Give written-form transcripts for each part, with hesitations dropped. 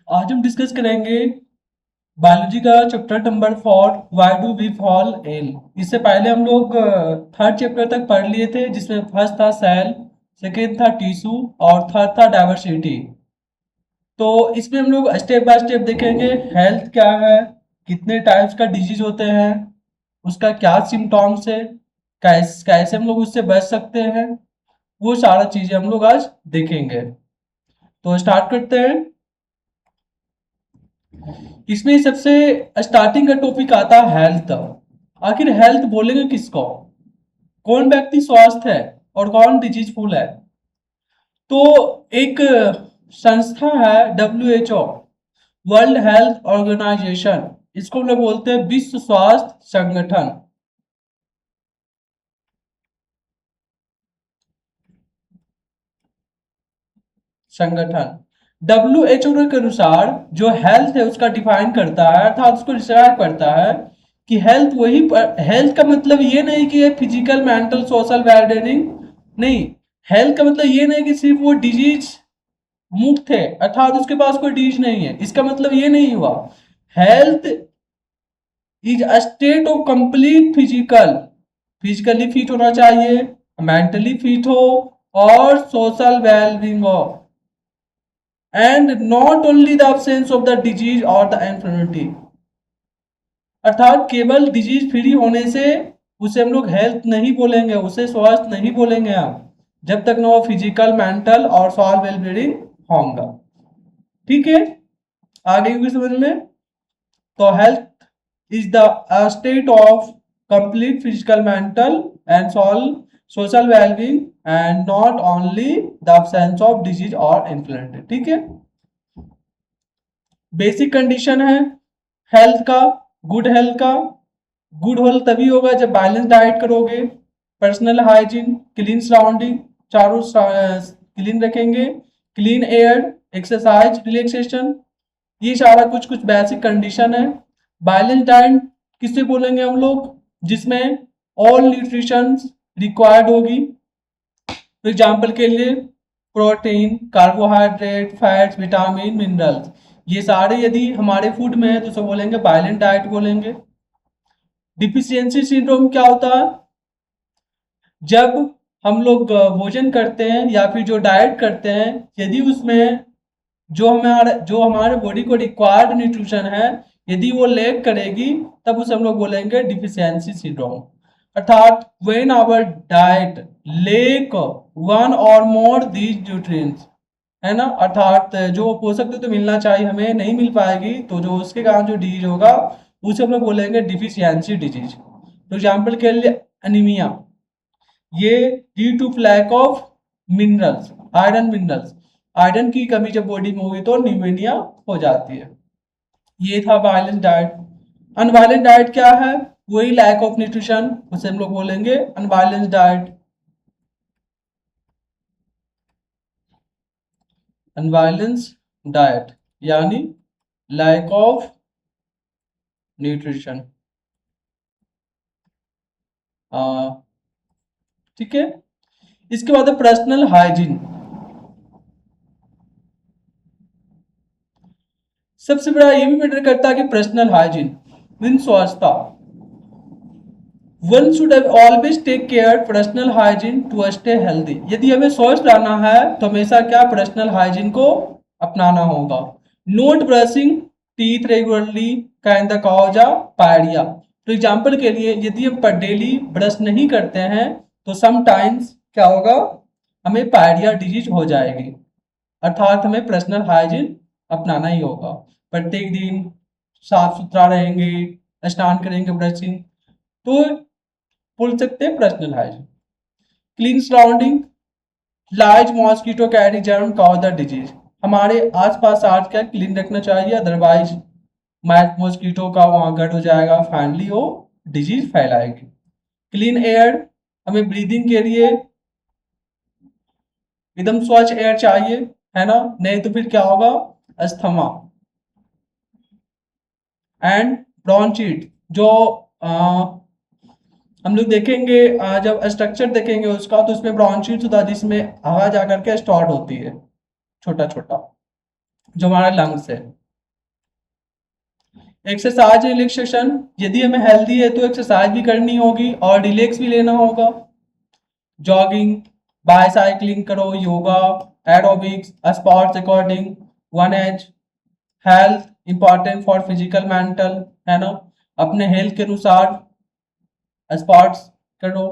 आज हम डिस्कस करेंगे बायोलॉजी का chapter number 4, why do we fall ill. इससे पहले हम लोग थर्ड चैप्टर तक पढ़ लिए थे, जिसमें फर्स्ट था सेल, सेकेंड था टिश्यू और थर्ड था डाइवर्सिटी। तो इसमें हम लोग स्टेप बाय स्टेप देखेंगे हेल्थ क्या है, कितने टाइप्स का डिजीज होते हैं, उसका क्या सिम्टॉम्स है, कैसे हम लोग उससे बच सकते हैं, वो सारा चीजें हम लोग आज देखेंगे। तो स्टार्ट करते हैं। इसमें सबसे स्टार्टिंग का टॉपिक आता है हेल्थ। आखिर हेल्थ बोलेंगे किसको? कौन व्यक्ति स्वस्थ है और कौन डिजीजफुल है? तो एक संस्था है WHO, वर्ल्ड हेल्थ ऑर्गेनाइजेशन। इसको हम लोग बोलते हैं विश्व स्वास्थ्य संगठन। संगठन WHO के अनुसार जो हेल्थ है उसका डिफाइन करता है, अर्थात उसको डिस्क्राइब करता है कि हेल्थ वही हेल्थ का मतलब ये नहीं कि फिजिकल मेंटल सोशल वेलबीइंग नहीं। हेल्थ का मतलब ये नहीं कि सिर्फ वो डिजीज मुक्त है, अर्थात उसके पास कोई डिजीज नहीं है, इसका मतलब ये नहीं हुआ। Health is a state of complete physically fit होना चाहिए, मेंटली फिट हो और सोशल वेलबींग हो, and not only the absence of the disease और द इन्फर्मिटी। अर्थात केवल डिजीज फ्री होने से उसे हम लोग हेल्थ नहीं बोलेंगे, उसे स्वास्थ्य नहीं बोलेंगे हम, जब तक ना वो फिजिकल मेंटल और सोशल वेलबीइंग होगा। ठीक है, आगे की समझ में। तो health is the state of complete physical mental and social wellbeing and not only the absence of disease और इन्फ्लुएंजा। ठीक है, बेसिक कंडीशन है हेल्थ का, गुड हेल्थ का। गुड हेल्थ तभी होगा जब बैलेंस डाइट करोगे, पर्सनल हाइजीन, क्लीन सराउंडिंग, चारों क्लीन रखेंगे, क्लीन एयर, एक्सरसाइज, रिलैक्सेशन, ये सारा कुछ कुछ बेसिक कंडीशन है। बैलेंस डाइट किससे बोलेंगे हम लोग? जिसमें ऑल न्यूट्रिशन रिक्वायर्ड होगी। तो एग्जाम्पल के लिए protein, carbohydrate, fats, vitamin, minerals, ये सारे यदि हमारे फूड में है तो उसे बोलेंगे बैलेंस डाइट बोलेंगे। डिफिशियंसी सिंड्रोम क्या होता है? जब हम लोग भोजन करते हैं या फिर जो डाइट करते हैं, यदि उसमें जो हमारे बॉडी को रिक्वायर्ड न्यूट्रिशन है, यदि वो लैक करेगी, तब उसे हम लोग बोलेंगे डिफिशियंसी सिंड्रोम। अर्थात when our diet lack one or more these nutrients, है ना, अर्थात जो पोषक तत्व मिलना चाहिए हमें नहीं मिल पाएगी, तो जो उसके कारण जो डिजीज होगा उसे हम लोग बोलेंगे डिफिशियंसी डिजीज। तो एग्जाम्पल के लिए अनीमिया, ये due to lack of minerals, iron minerals, iron की कमी जब बॉडी में होगी तो निमोनिया हो जाती है। ये था बैलेंस डाइट। अनबैलेंस डाइट क्या है? वही लैक ऑफ न्यूट्रिशन, उसे हम लोग बोलेंगे अनबैलेंस डाइट। अनबैलेंस डाइट यानी लैक ऑफ न्यूट्रिशन। ठीक है, इसके बाद पर्सनल हाइजीन। सबसे बड़ा ये भी मैटर करता है कि पर्सनल हाइजीन मीन स्वच्छता। One should always take care personal hygiene to stay healthy. यदि हमें स्वस्थ रहना है तो हमेशा क्या पर्सनल हाइजीन को अपनाना होगा। Not brushing teeth regularly can the cause a pyorrhoea. तो एग्जाम्पल के लिए यदि हम पर डेली ब्रश नहीं करते हैं तो समटाइम्स क्या होगा, हमें पायरिया डिजीज हो जाएगी। अर्थात हमें पर्सनल हाइजीन अपनाना ही होगा। प्रत्येक दिन साफ सुथरा रहेंगे, स्नान करेंगे, ब्रशिंग, तो बोल सकते हैं personal hygiene. Clean surrounding, large mosquito carry germ cause the disease. हमारे आसपास आज क्या क्लीन रखना चाहिए, अदरवाइज मैथ मॉस्किटो का वहां गट हो जाएगा, फाइनली वो डिजीज फैलाएगी। क्लीन एयर, हमें ब्रीदिंग के लिए एकदम स्वच्छ एयर चाहिए, है ना, नहीं तो फिर क्या होगा, अस्थमा एंड ब्रोंचिट। जो हम लोग देखेंगे जब स्ट्रक्चर देखेंगे उसका, तो उसमें ब्रांचीज होता है जिसमें हवा जाकर के स्टार्ट होती है छोटा छोटा, जो हमारा लंग्स है। एक्सरसाइज रिलैक्सेशन, यदि हमें हेल्दी है तो एक्सरसाइज भी करनी होगी और रिलैक्स भी लेना होगा। जॉगिंग, बाइसाइक्लिंग करो, yoga, aerobics, sports according, one as health important for physical mental, है ना। अपने हेल्थ के अनुसार स्पोर्ट्स करो,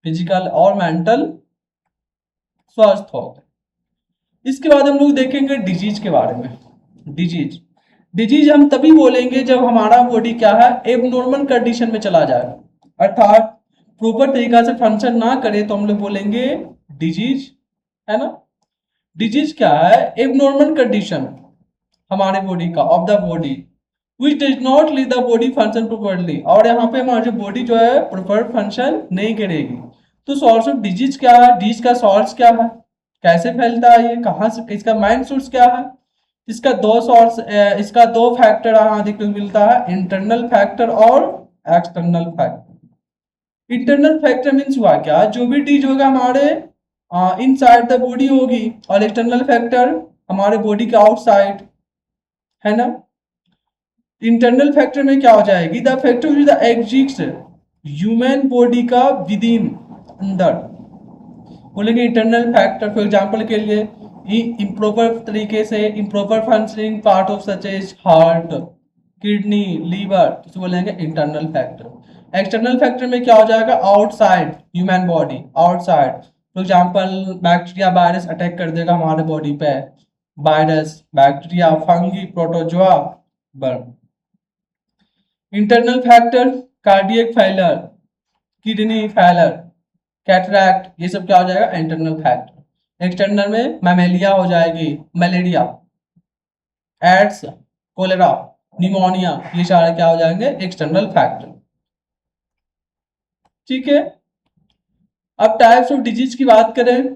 फिजिकल और मेंटल स्वस्थ हो। इसके बाद हम लोग देखेंगे डिजीज के बारे में। डिजीज, डिजीज हम तभी बोलेंगे जब हमारा बॉडी क्या है, एबनॉर्मल कंडीशन में चला जाए, अर्थात प्रॉपर तरीका से फंक्शन ना करे तो हम लोग बोलेंगे डिजीज, है ना। डिजीज क्या है, एबनॉर्मल कंडीशन हमारे बॉडी का, of the body which does not leave the body function properly, और यहाँ पे हमारी बॉडी जो है प्रॉपर फंक्शन नहीं करेगी। तो सोर्स ऑफ डिजीज क्या है, डिजीज का सोर्स क्या है, कैसे फैलता है ये, कहाँ से, इसका मेन सोर्स क्या है। इसका दो सोर्स, इसका दो फैक्टर यहाँ देखने को मिलता है, इंटरनल फैक्टर और external factor. Internal factor means हुआ क्या, जो भी डिजीज होगा हमारे इनसाइड द बॉडी होगी, और एक्सटर्नल फैक्टर हमारे बॉडी के आउटसाइड, है ना। इंटरनल फैक्टर में क्या हो जाएगी, the factor the exist human body का विद इन, अंदर बोलेंगे इंटरनल फैक्टर। फॉर एग्जांपल के लिए इम्प्रॉपर तरीके से improper functioning part of such as heart, kidney, liver, तो बोलेंगे इंटरनल फैक्टर। एक्सटर्नल फैक्टर में क्या हो जाएगा, outside human body, outside. For example bacteria virus attack कर देगा हमारे बॉडी पे, virus, bacteria, fungi, protozoa, burn. Internal factor, cardiac failure, kidney failure, cataract, ये सब क्या हो जाएगा, इंटरनल फैक्टर। एक्सटर्नल में मैमेलिया हो जाएगी, मलेरिया, एड्स, कोलेरा, निमोनिया, ये सारे क्या हो जाएंगे, एक्सटर्नल फैक्टर। ठीक है। अब टाइप्स ऑफ डिजीज की बात करें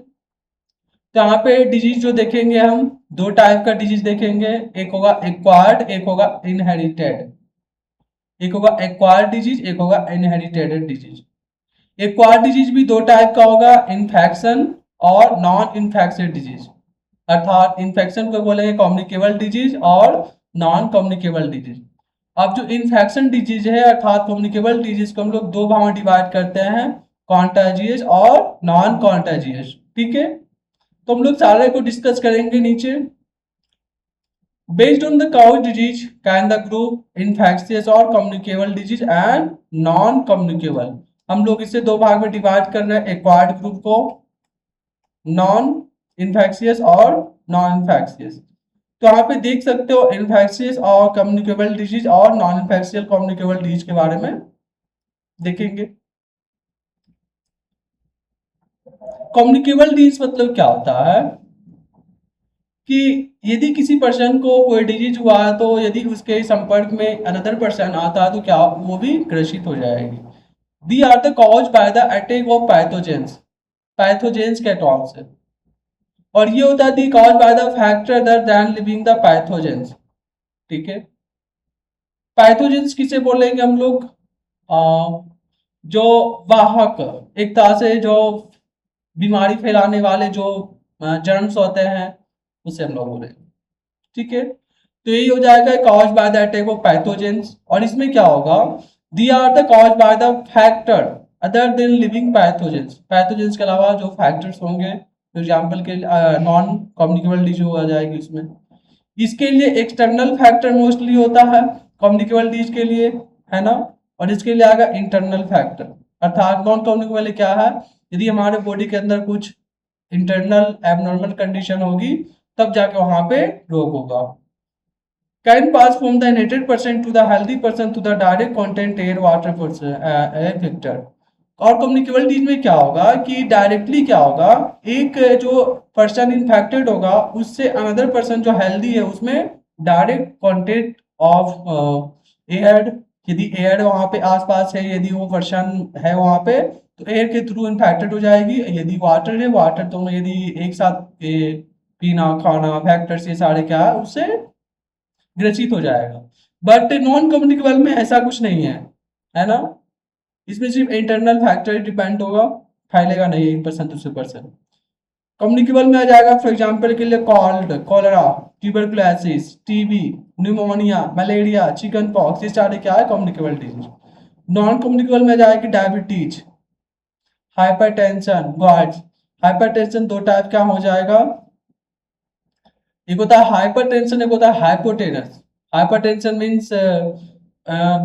तो यहाँ पे डिजीज जो देखेंगे हम, दो टाइप का डिजीज देखेंगे, एक होगा एक्वायर्ड, एक होगा इनहेरिटेड। एक होगा एक्वायर्ड डिजीज, एक होगा इनहेरिटेड डिजीज। एक्वायर्ड डिजीज भी दो टाइप का होगा, इन्फेक्शन और नॉन इन्फेक्शन डिजीज। अर्थात इन्फेक्शन को बोलेंगे कम्युनिकेबल डिजीज और नॉन कम्युनिकेबल डिजीज। अब जो इन्फेक्शन डिजीज है अर्थात कम्युनिकेबल डिजीज को हम लोग दो भाग में डिवाइड करते हैं, कॉन्टाजियस और नॉन कॉन्टाजियस। ठीक है, तो हम लोग सारे को डिस्कस करेंगे नीचे। Based on the cause disease, can the group infectious or communicable disease and non-communicable। हम लोग इसे दो भाग में डिवाइड कर रहे हैं, एक्वायर्ड ग्रुप को, नॉन इन्फेक्शियस और नॉन इन्फेक्शियस। तो यहाँ पे देख सकते हो इन्फेक्शियस और कम्युनिकेबल डिजीज और नॉन इन्फेक्शियल कम्युनिकेबल डिजीज के बारे में देखेंगे। कम्युनिकेबल डिजीज मतलब क्या होता है कि यदि किसी पर्सन को कोई डिजीज हुआ है तो यदि उसके संपर्क में अनदर पर्सन आता है तो क्या वो भी ग्रसित हो जाएगी। They are the cause by the attack of pathogens, pathogens के टॉर्म से, और ये होता है they cause by the factor other than living the pathogens. ठीक है, पैथोजेंस किसे बोलेंगे हम लोग, जो वाहक, एक तरह से जो बीमारी फैलाने वाले जो जर्म्स होते हैं उसे हम लोग बोलेंगे। ठीक है, तो यही हो जाएगा cause by the attack of pathogens. और इसमें क्या होगा, they are the cause by the factor other than living pathogens, pathogens के अलावा जो फैक्टर्स होंगे, फॉर एग्जांपल के नॉन कम्युनिकेबल डिजीज हो जाएगी इसमें। इसके लिए एक्सटर्नल फैक्टर मोस्टली होता है कम्युनिकेबल डिजीज के लिए, है ना। और इसके लिए आएगा इंटरनल फैक्टर, अर्थात नॉन कम्युनिकेबल क्या है, यदि हमारे बॉडी के अंदर कुछ इंटरनल एबनॉर्मल कंडीशन होगी तब जाके वहां पे रोग होगा। Can pass from the inherited person to the healthy person to the direct content air water air factor। और कम्युनिकेबल डिजीज में क्या होगा कि डायरेक्टली क्या होगा, एक जो पर्सन इन्फेक्टेड होगा उससे अनदर पर्सन जो हेल्दी है उसमें डायरेक्ट कॉन्टेक्ट ऑफ एयर, यदि एयर वहां पे आसपास है, यदि वो पर्सन है वहां पे तो एयर के थ्रू इन्फेक्टेड हो जाएगी। यदि वाटर है, वाटर तो यदि एक साथ पीना, खाना, फैक्टर्स, ये सारे क्या है उससे ग्रसित हो जाएगा। बट नॉन कम्युनिकेबल में ऐसा कुछ नहीं है ना। इसमें सिर्फ इंटरनल फैक्टर डिपेंड होगा, फैलेगा नहीं एक पर्सन दूसरे पर्सन। कम्युनिकेबल में आ जाएगा फॉर एग्जाम्पल के लिए called, cholera, tuberculosis, TB, pneumonia, malaria, chicken pox, ये सारे क्या है कम्युनिकेबल डिजीज। नॉन कम्युनिकेबल में जाएगी डायबिटीज, हाइपरटेंशन, गॉइड्स। हाइपरटेंशन दो टाइप का हो जाएगा, एक होता है हाइपरटेंशन, एक होता है hypotenuse. Hypertension means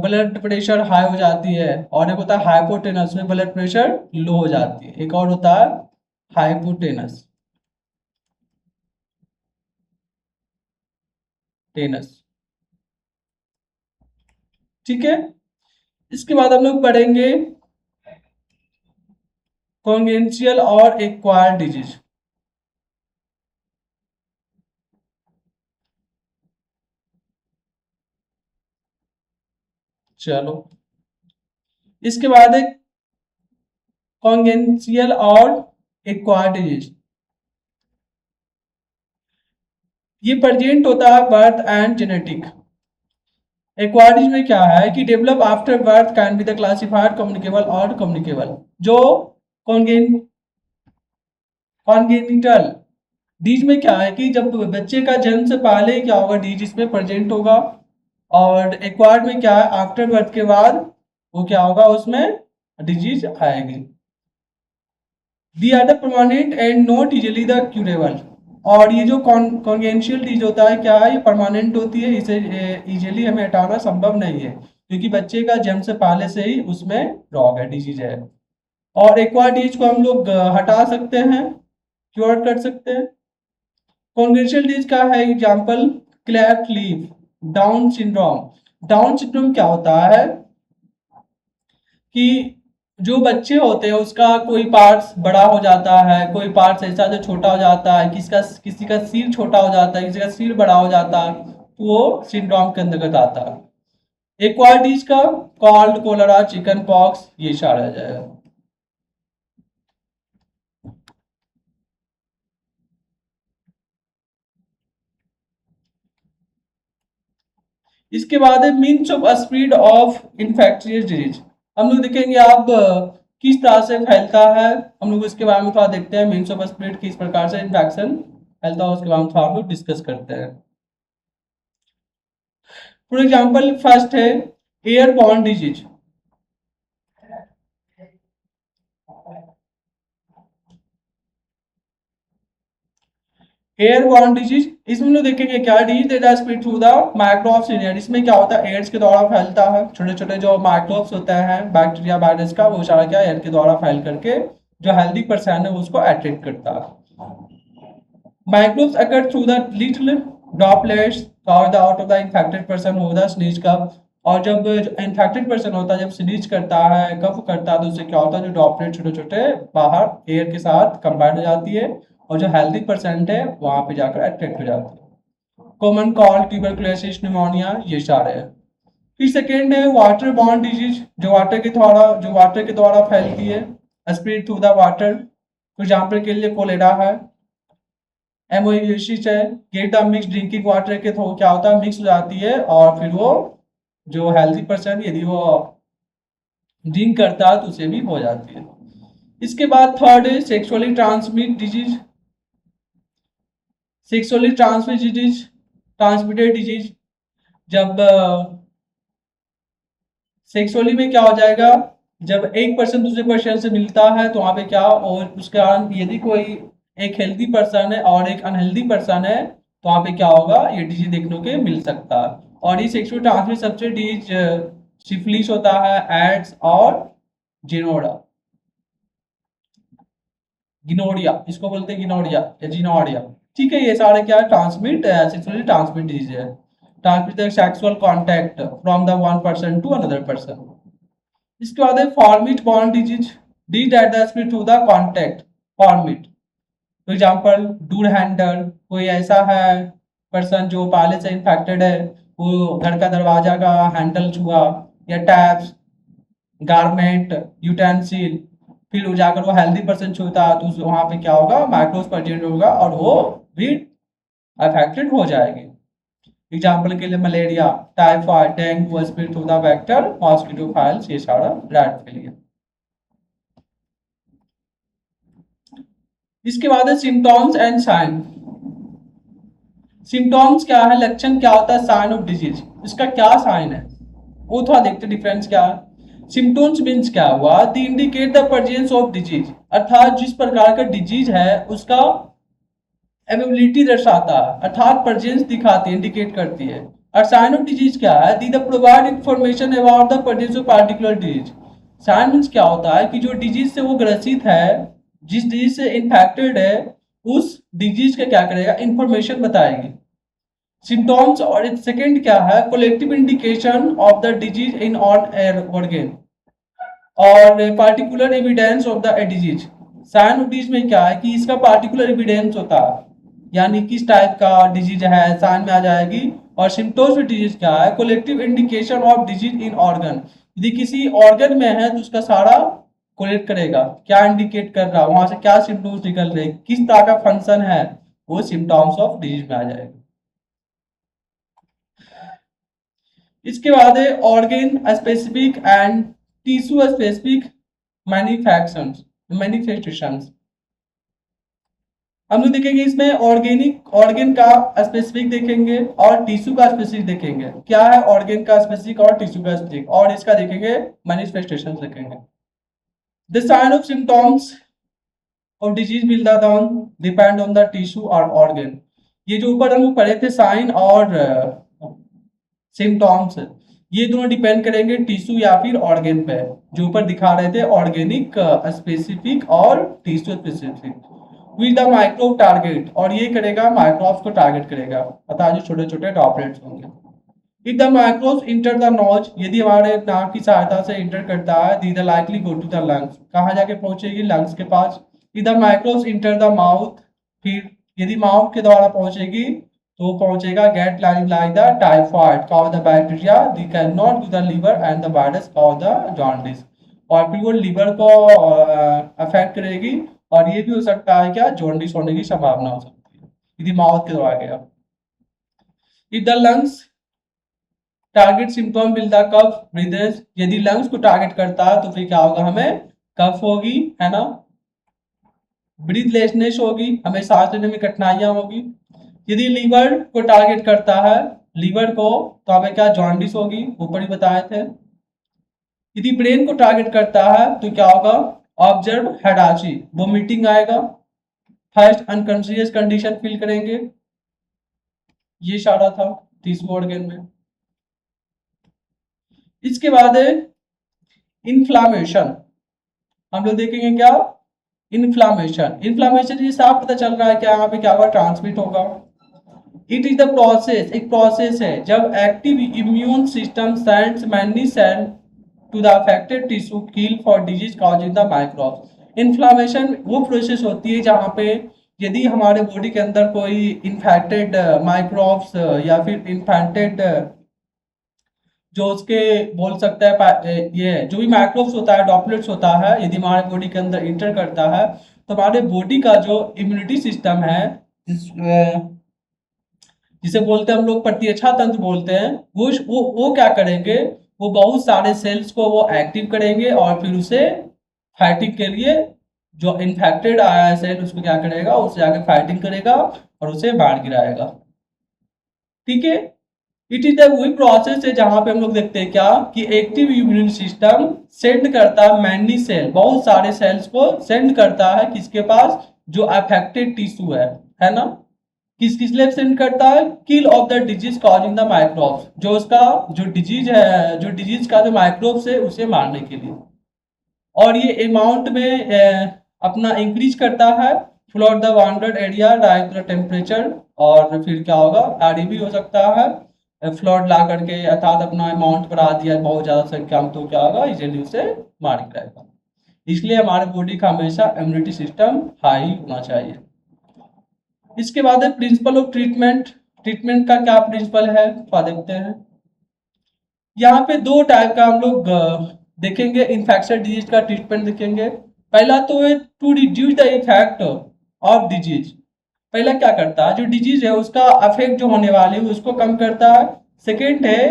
blood pressure high हो जाती है, और एक होता है हाइपोटेनस में ब्लड प्रेशर लो हो जाती है। एक और होता है हाइपोटेनस, टेनस। ठीक है, इसके बाद हम लोग पढ़ेंगे कॉन्गेनिशियल और एक्वायर्ड डिजीज। चलो, इसके बाद एक कॉन्गेनिशियल और एक्वायर्ड डिजीज। ये प्रेजेंट होता है birth and genetic. Acquired disease में क्या है कि develop after birth can be the classified communicable और कम्युनिकेबल। जो कॉन्गेन कॉन्गेनिटल डीज में क्या है कि जब बच्चे का जन्म से पहले क्या होगा, डीज इसमें प्रेजेंट होगा। और एक्वायर्ड में क्या है, आफ्टर बर्थ के बाद वो क्या होगा, उसमें डिजीज आएगी। They are the permanent and not easily the curable. और ये जो कॉन्गेनिशियल डिजीज होता है क्या है, ये परमानेंट होती है, इसे इजिली हमें हटाना संभव नहीं है, क्योंकि बच्चे का जन्म से पहले से ही उसमें रॉग है, डिजीज है। और एक्वायर्ड डिजीज को हम लोग हटा सकते हैं, क्योर कर सकते हैं। कॉन्गेनिशियल डिजीज का है example cleft leaf, down syndrome. Down syndrome क्या होता है कि जो बच्चे होते हैं उसका कोई पार्ट्स बड़ा हो जाता है, कोई पार्ट्स ऐसा जो छोटा हो जाता है, किसी का सिर छोटा हो जाता है, किसी का सिर बड़ा हो जाता है, तो वो सिंड्रोम के अंतर्गत आता है। एक्वायर्ड डिजीज का कॉल्ड, कोलरा, चिकन पॉक्स, ये सारा आ जाएगा। इसके बाद है means of spread of infectious disease. हम लोग देखेंगे आप किस तरह से फैलता है, हम लोग इसके बारे में थोड़ा देखते हैं। मीन्स ऑफ स्प्रेड किस प्रकार से इन्फेक्शन फैलता है उसके बारे में थोड़ा हम लोग डिस्कस करते हैं। फॉर एग्जाम्पल फर्स्ट है एयरबॉर्न डिजीज। एयरबॉर्न डिजीज, इसमें लोग देखेंगे क्या disease that are spread through the microbes in air. इसमें क्या होता है, एयर्स के द्वारा फैलता है। छोटे छोटे जो माइक्रोब्स होते हैं बैक्टीरिया वायरस का, वो सारा क्या एयर के द्वारा फैल करके जो हेल्दी पर्सन है उसको अट्रैक्ट करता है। Microbes occur through the little droplets carved out of the infected person who the sneeze कफ। और जब इन्फेक्टेड पर्सन होता है, जब स्नीज करता है, कफ करता है, तो उससे क्या होता है, जो ड्रॉपलेट छोटे छोटे बाहर एयर के साथ कंबाइन हो जाती है, और जो हेल्दी पर्सन है वहां पे जाकर अट्रैक्ट हो जाती है। कॉमन कॉल्ड, ट्यूबरकुलोसिस, निमोनिया, ये सारे हैं। फिर सेकेंड है वाटर बॉर्न डिजीज, जो वाटर के द्वारा फैलती है, spread through the water. For example के लिए कोलेरा है, एमोइसिस है, get the mix drinking water के थ्रू क्या होता है, मिक्स हो जाती है, और फिर वो जो हेल्दी पर्सन यदि वो ड्रिंक करता है तो उसे भी हो जाती है। इसके बाद थर्ड है sexually transmit disease. Sexually transmitted disease, जब सेक्सुअली में क्या हो जाएगा, जब एक पर्सन दूसरे पर्सन से मिलता है तो वहां पे क्या, और उसके कारण यदि कोई एक हेल्दी पर्सन है और एक अनहेल्दी पर्सन है तो वहां पे क्या होगा, ये डिजीज देखने को मिल सकता है। और ये सेक्सुअल ट्रांसमिट सबसे डिजीज सिफिलिस होता है, एड्स और जिनोडा, गिनोडिया, इसको बोलते हैं गिनोडिया या जिनोडिया। ठीक है, ये सारे क्या ट्रांसमिट सेक्सुअली ट्रांसमिट डिजीज है। Transmit sexual contact from the one person to another person. इसके बाद है fomite borne disease, disease that the spread through the contact. Fomite for example door handle, कोई ऐसा है पर्सन जो पहले से इन्फेक्टेड है, वो घर का दरवाजा का हैंडल छुआ, या टैप्स, गारमेंट, यूटेंसिल, फिर वो जाकर वो हेल्दी पर्सन छूता तो वहां पे क्या होगा, माइक्रोस प्रेजेंट होगा और वो भी अफेक्टेड हो जाएगी। एग्जाम्पल के लिए malaria, typhoid, dengue spread through the vector mosquito files, ये सारा रैट के लिए। इसके बाद है सिम्टॉम्स एंड साइन। सिम्टॉम्स क्या है, लक्षण क्या होता है साइन ऑफ डिजीज, इसका क्या साइन है वो थोड़ा देखते डिफरेंस क्या है। सिम्टम्स मीन्स क्या हुआ, the indicate the presence of disease, अर्थात जिस प्रकार का डिजीज है उसका एबिलिटी दर्शाता है, अर्थात प्रेजेंस दिखाती है, इंडिकेट करती है। और साइन ऑफ डिजीज क्या है, they the provide information about the presence of particular disease. Sign means क्या होता है कि जो डिजीज से वो ग्रसित है, जिस डिजीज से इन्फेक्टेड है, उस डिजीज का क्या करेगा, इंफॉर्मेशन बताएगी। सिम्टॉम्स और सेकेंड क्या है, collective indication of the disease in on organ और particular evidence of the disease. Sign of disease में क्या है कि इसका पार्टिकुलर एविडेंस होता है, यानी किस टाइप का डिजीज है साइन में आ जाएगी। और सिम्टोम्स ऑफ डिजीज क्या है, collective indication of disease in organ, यदि किसी ऑर्गन में है तो उसका सारा कोलेक्ट करेगा, क्या इंडिकेट कर रहा है, वहां से क्या सिम्टोम्स निकल रहे, किस तरह का फंक्शन है, वो सिम्टोम्स ऑफ डिजीज में आ जाएगा। इसके बाद है organ specific and tissue specific manifestations. हम लोग देखेंगे इसमें ऑर्गेनिक ऑर्गेन का स्पेसिफिक देखेंगे और टिश्यू का स्पेसिफिक देखेंगे, क्या है ऑर्गेन का स्पेसिफिक और टिश्यू का स्पेसिफिक, और इसका देखेंगे मैनिफेस्टेशन देखेंगे। The sign of symptoms of disease will depend on the tissue और ऑर्गेन। ये जो ऊपर हम पढ़े थे साइन और सिम्टॉम्स, ये दोनों डिपेंड करेंगे टिश्यू या फिर ऑर्गेन पे, जो ऊपर दिखा रहे थे ऑर्गेनिक स्पेसिफिक और tissue specific. With the microbe target, और ये करेगा माइक्रोब्स को टारगेट करेगा, अर्थात जो छोटे छोटे ड्रॉपलेट्स होंगे। If the microbes enter the nose, यदि हमारे नाक की सहायता से इंटर करता है, they the likely go to the lungs, कहाँ जाके पहुंचेगी, लंग्स के पास। If the microbes enter the mouth, फिर यदि माउथ के द्वारा पहुंचेगी तो पहुंचेगा get like the typhoid cause the bacteria, they can not to the liver and the virus cause the jaundice, और फिर वो लिवर को अफेक्ट करेगी, और ये भी हो सकता है क्या, जॉन्डिस होने की संभावना हो सकती है यदि माउथ के द्वारा गया। If the lungs target symptom will the cough breathes, यदि लंग्स को टारगेट करता है तो फिर क्या होगा, हमें कफ होगी, है ना, ब्रीथलेसनेस होगी, हमें सांस लेने में कठिनाइयां होगी। यदि लीवर को टारगेट करता है, लीवर को, तो हमें क्या, जॉन्डिस होगी, ऊपर ही बताए थे। यदि ब्रेन को टारगेट करता है तो क्या होगा, ऑब्जर्व हेडाची, वोमिटिंग आएगा, फर्स्ट अनकॉन्शियस कंडीशन फील करेंगे, ये इशारा था टिश्यू ऑर्गन में। इसके बाद है इन्फ्लामेशन, हम लोग देखेंगे क्या, इन्फ्लामेशन। इन्फ्लामेशन ये साफ पता चल रहा है क्या, यहाँ पे क्या होगा, ट्रांसमिट होगा। इट इज द प्रोसेस, एक प्रोसेस है जब active immune system sends many cell to the affected tissue kill for disease causing the microbes. Inflammation वो प्रोसेस होती है जहाँ पे यदि हमारे बॉडी के अंदर कोई इन्फेक्टेड माइक्रोब्स या फिर इन्फेक्टेड जो उसके बोल सकता है ये जो भी माइक्रोब्स होता है, ड्रॉपलेट्स होता है, यदि हमारे बॉडी के अंदर इंटर करता है तो हमारे बॉडी का जो इम्यूनिटी सिस्टम है, जिसे बोलते हैं हम लोग प्रतिरक्षा तंत्र बोलते हैं, वो क्या करेंगे, वो बहुत सारे सेल्स को वो एक्टिव करेंगे और फिर उसे फाइटिंग के लिए, जो इन्फेक्टेड आया है सेल उसको क्या करेगा, उससे आगे फाइटिंग करेगा और उसे मार गिराएगा। ठीक है, इट इज द वही प्रोसेस है जहां पे हम लोग देखते हैं क्या, कि एक्टिव इम्यून सिस्टम सेंड करता है मैनी सेल, बहुत सारे सेल्स को सेंड करता है किसके पास, जो अफेक्टेड टिश्यू है ना, किस लिए सेंड करता है, kill off the disease causing the microbes, जो उसका जो डिजीज है, जो डिजीज का जो माइक्रोब्स है उसे मारने के लिए। और ये अमाउंट में अपना इंक्रीज करता है float the bounded area rise the temperature, और फिर क्या होगा, आड़ी भी हो सकता है, फ्लोट ला करके अर्थात अपना अमाउंट बढ़ा दिया बहुत ज्यादा संख्या में, तो क्या होगा, इजीली उसे मार गिराएगा। इसलिए हमारे बॉडी का हमेशा इम्यूनिटी सिस्टम हाई होना चाहिए। इसके बाद है प्रिंसिपल ऑफ ट्रीटमेंट। ट्रीटमेंट का क्या प्रिंसिपल है तो देखते हैं। यहाँ पे दो टाइप का हम लोग देखेंगे इन्फेक्शन डिजीज का ट्रीटमेंट देखेंगे। पहला तो है to reduce the effect of disease, पहला क्या करता है, जो डिजीज है उसका अफेक्ट जो होने वाले है उसको कम करता है। सेकेंड है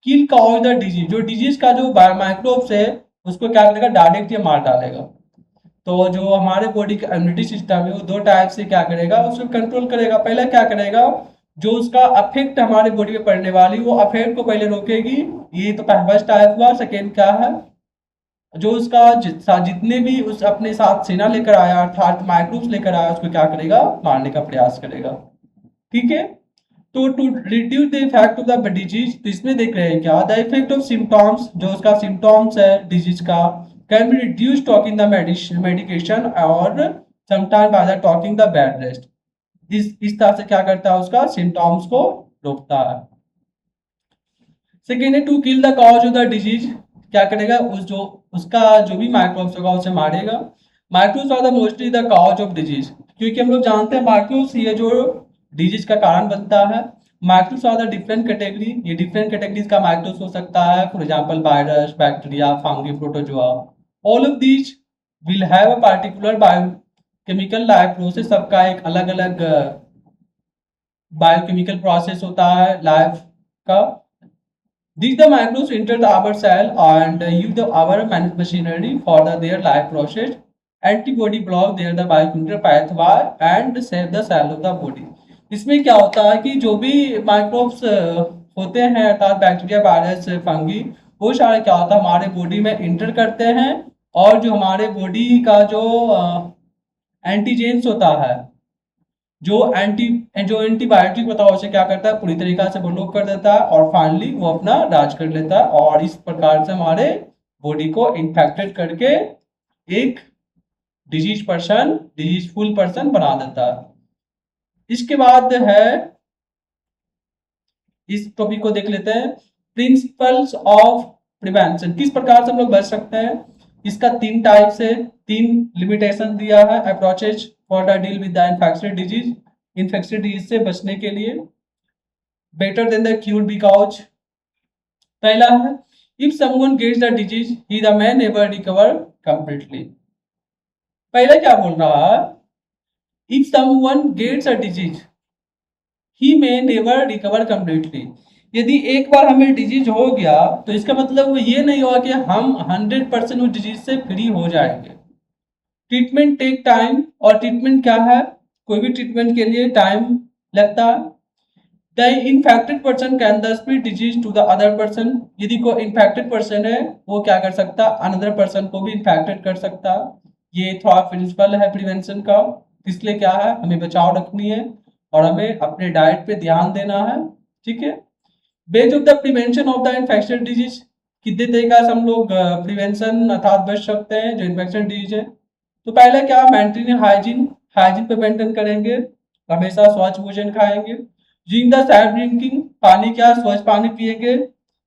किल कॉज द डिजीज, जो डिजीज का जो माइक्रोब्स है उसको क्या करेगा, डायरेक्ट ये मार डालेगा। तो जो हमारे बॉडी का इम्यूनिटी सिस्टम है वो दो टाइप से क्या करेगा, उसको कंट्रोल करेगा। पहला क्या करेगा, जो उसका अफेक्ट हमारे बॉडी पे पड़ने वाली वो अफेक्ट को पहले रोकेगी, ये तो फर्स्ट टाइप हुआ। सेकेंड क्या है, जो उसका जितने भी उस अपने साथ सेना लेकर आया अर्थात माइक्रोब्स लेकर आया उसको क्या करेगा, मारने का प्रयास करेगा। ठीक है, तो to reduce the effect of the disease, तो इसमें देख रहे हैं क्या, द इफेक्ट ऑफ सिम्टॉम्स, जो उसका सिम्टॉम्स है डिजीज का, can be reduce talking the medication और sometime by the talking the bed rest. इस तरह से क्या करता है, उसका सिम्टॉम्स को रोकता है। सेकेंड है to kill the cause of the disease, क्या करेगा, उस जो उसका जो भी माइक्रोब्स होगा उसे मारेगा। Microbes are the mostly the cause of disease, क्योंकि हम लोग जानते हैं माइक्रोब्स ये जो डिजीज का कारण बनता है। Microbes are the different category, ये डिफरेंट कैटेगरीज का माइक्रोब्स हो सकता है, for example virus, bacteria, fungi, protozoa. All of these will have a particular biochemical life process, सबका एक अलग अलग बायोकेमिकल प्रोसेस होता है लाइफ का। These the microbes enter the our cell and use the our machinery for their life process. Antibody block their the biochemical pathway and save the cell of the body. इसमें क्या होता है कि जो भी माइक्रोब्स होते हैं अर्थात बैक्टीरिया, वायरस, फंगी, वो सारे क्या होता है हमारे बॉडी में इंटर करते हैं और जो हमारे बॉडी का जो एंटीजेन्स होता है, जो एंटीबायोटिक होता है उसे क्या करता है पूरी तरीका से ब्लॉक कर देता है और फाइनली वो अपना राज कर लेता है और इस प्रकार से हमारे बॉडी को इन्फेक्टेड करके एक डिजीजफुल पर्सन बना देता है। इसके बाद है, इस टॉपिक को देख लेते हैं, प्रिंसिपल्स ऑफ प्रिवेंशन, किस प्रकार से हम लोग बच सकते हैं। इसका तीन टाइप से तीन लिमिटेशन दिया है, approaches for the deal with the infection disease से बचने के लिए। Better than the cure because, पहला है, if someone gets the disease he the man never recover completely. पहला क्या बोल रहा है, if someone gets a disease he may never recover completely. यदि एक बार हमें डिजीज हो गया तो इसका मतलब ये नहीं हुआ कि हम 100% उस डिजीज से फ्री हो जाएंगे। ट्रीटमेंट टेक टाइम, और ट्रीटमेंट क्या है, कोई भी ट्रीटमेंट के लिए टाइम लगता है। The infected person can the spread disease to the other person, यदि कोई इन्फेक्टेड पर्सन है वो क्या कर सकता है, अनदर पर्सन को भी इन्फेक्टेड कर सकता है। ये थोड़ा प्रिंसिपल है प्रिवेंशन का, इसलिए क्या है हमें बचाव रखनी है और हमें अपने डाइट पे ध्यान देना है। ठीक है, base of the prevention of the infection disease, कितने तरीका से हम लोग प्रिवेंशन अर्थात बच सकते हैं जो इन्फेक्शन डिजीज है। तो पहले क्या, मेंटेन हाइजीन, हाइजीन पे मेंटेन करेंगे, हमेशा स्वच्छ भोजन खाएंगे। ड्रिंक द सेफ ड्रिंकिंग, पानी क्या स्वच्छ पानी पिएंगे।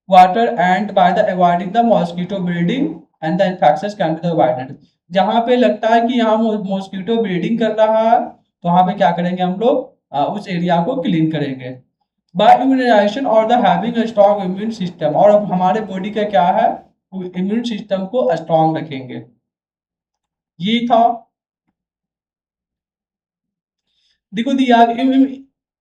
Water and by the avoiding the mosquito breeding and the infections can be avoided, जहाँ पे लगता है कि यहाँ मॉस्किटो ब्रीडिंग कर रहा है तो वहाँ पे क्या करेंगे हम लोग उस एरिया को क्लीन करेंगे। बाय इम्यूनाइजेशन और the having a strong immune system, और अब हमारे बॉडी का क्या है इम्यून सिस्टम को स्ट्रॉन्ग रखेंगे। ये था, देखो दिया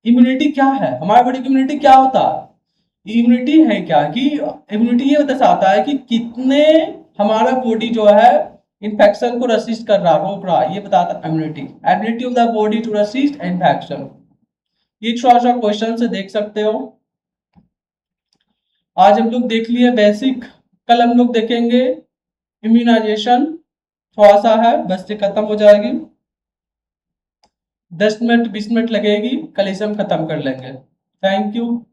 इम्यूनिटी क्या है, हमारे बॉडी की इम्यूनिटी क्या होता है। इम्यूनिटी है क्या कि इम्यूनिटी ये दर्शाता है कि कितने हमारा बॉडी जो है इन्फेक्शन को रेसिस्ट कर रहा, रोक रहा, ये बताता है immunity, ability of the body to resist infection. ये थोड़ा सा क्वेश्चन से देख सकते हो। आज हम लोग देख लिए बेसिक, कल हम लोग देखेंगे इम्यूनाइजेशन, थोड़ा सा है बस ये खत्म हो जाएगी, 10 मिनट 20 मिनट लगेगी, कल इसे हम खत्म कर लेंगे। Thank you.